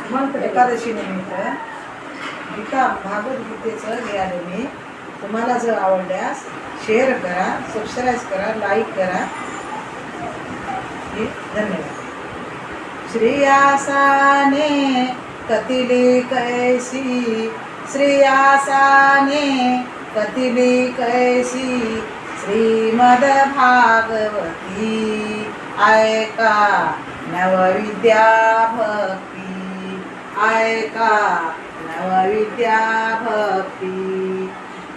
एकादशी निमित्त गीता भागवत गीतेचं हे आले मी. तुम्हाला जर आवडल्यास शेअर करा, सबस्क्राईब करा, लाईक करा. धन्यवाद. श्रेयासाने कतिली कैसी, श्रेयासाने कतिली कैसी, श्रीमद भागवती ऐका नवविद्या भक्ती, ऐका नवविद्या भक्ती.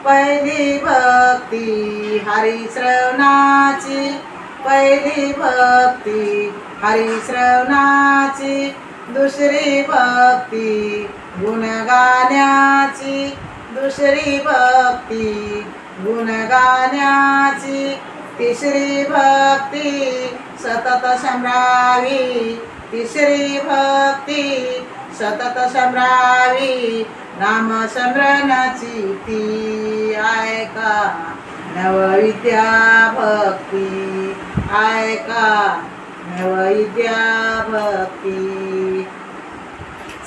पहिली भक्ती हरिश्रवणाची, पहिली भक्ती हरिश्रवणाची, दुसरी भक्ती गुणगाण्याची, दुसरी भक्ती गुणगाण्याची, तिसरी भक्ती सतत संभ्रावी, तिसरी भक्ती सतत संभ्रावी, नाम स्मरणाची ती ऐका नवविद्या भक्ती, ऐका नवविद्या भक्ती.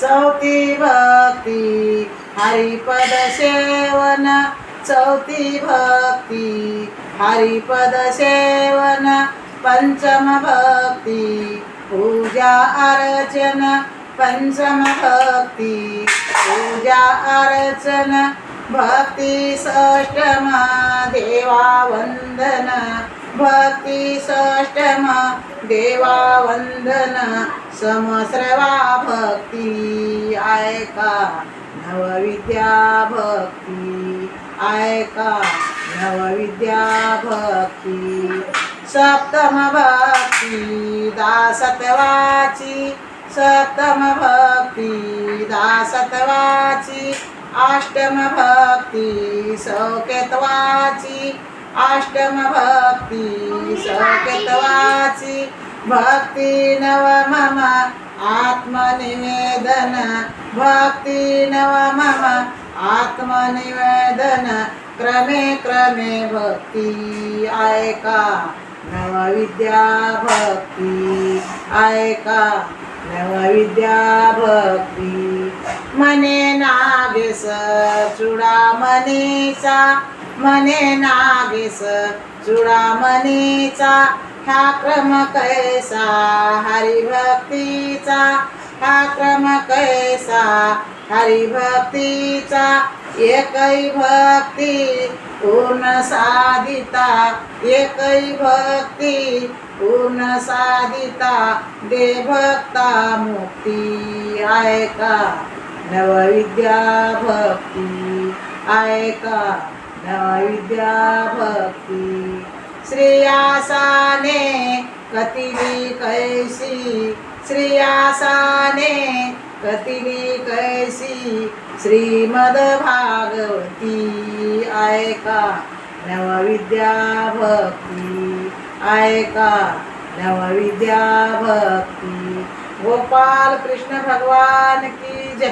चौथी भक्ती हरिपद सेवन, चौथी भक्ती हरिपद सेवन, पंचम भक्ती पूजा अर्चन, पंचम भक्ती पूजा अर्चन, भक्ती षष्टम देवा वंदन, भक्ती षष्टम देवा वंदन, समश्रवा भक्ती ऐका नवविद्या भक्ती, ऐका नवविद्या भक्ती. सप्तम भक्ती दासत्वाची, सप्तम भक्ती दासत्वाची, अष्टम भक्ती सौख्यत्वाची, अष्टम भक्ती सौख्यत्वाची, भक्ती नवमम आत्मनिवेदन, भक्ती नवमम आत्मनिवेदन, क्रमे क्रमे भक्ती ऐका नवविद्या भक्ती, ऐका नवविद्या भक्ती. मने नागेश चूडामणीचा, मने नागेश चूडामणीचा, हा क्रम कैसा हरिभक्तीचा, हा क्रम कैसा हरिभक्तीचा, एकही भक्ती पूर्ण साधिता, एकही भक्ती पूर्ण साधिता, दे भक्ता मुक्ती ऐका नवविद्या भक्ती, ऐका नवविद्या भक्ती. श्रेयासाने कतिली कैसी, श्रेयासाने कतिली कैसी, श्रीमद भागवती ऐका नवविद्या भक्ती, ऐका नवविद्या भक्ती. गोपाल कृष्ण भगवान की जय.